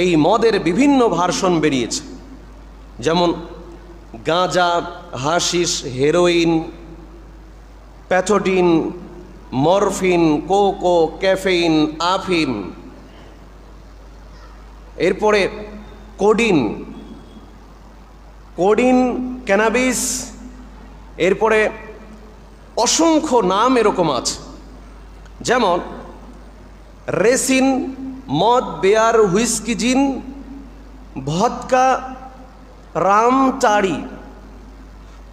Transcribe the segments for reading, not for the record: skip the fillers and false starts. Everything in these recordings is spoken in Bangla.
এই মদের বিভিন্ন ভার্সন বেরিয়েছে, যেমন গাঁজা, hashish, heroin, প্যাথোডিন, morphine, cocoa, caffeine, আফিম, এরপরে কোডিন, ক্যানাবিস, এরপরে অসংখ্য নাম এরকম আছে, যেমন রেসিন, মদ, বেয়ার, হুইস্কি, জিন, ভদকা, রাম, চাড়ি,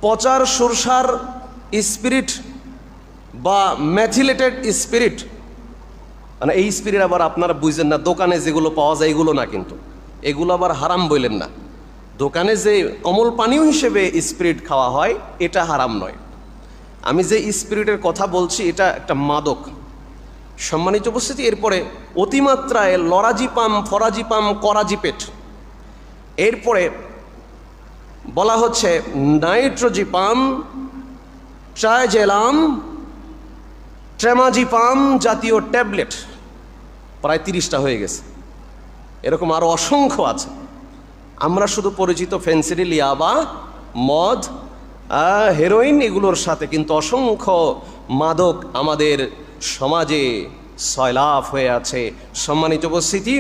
পচার সরষার স্পিরিট বা ম্যাথিলেটেড স্পিরিট। মানে এই স্পিরিট আবার আপনারা বুঝলেন না, দোকানে যেগুলো পাওয়া যায় এগুলো না, কিন্তু এগুলো আবার হারাম বললেন না। দোকানে যে কমল পানীয় হিসেবে স্পিরিট খাওয়া হয় এটা হারাম নয়। আমি যে স্পিরিটের কথা বলছি এটা একটা মাদক। সম্মানিত উপস্থিতি, এরপরে অতিমাত্রায় লরাজিপাম, ফরাজিপাম, করাজিপেট, এরপরে বলা হচ্ছে নাইট্রোজিপাম, ট্রাইজেলাম, ট্রেমাজিপাম জাতীয় ট্যাবলেট, প্রায় 30টা হয়ে গেছে। এরকম আরও অসংখ্য আছে। আমরা শুধু পরিচিত ফেন্সিডিল, ইয়াবা, মদ, হেরোইন এগুলোর সাথে, কিন্তু অসংখ্য মাদক আমাদের সমাজে সয়লাভ হয়ে আছে। সম্মানিত উপস্থিতি,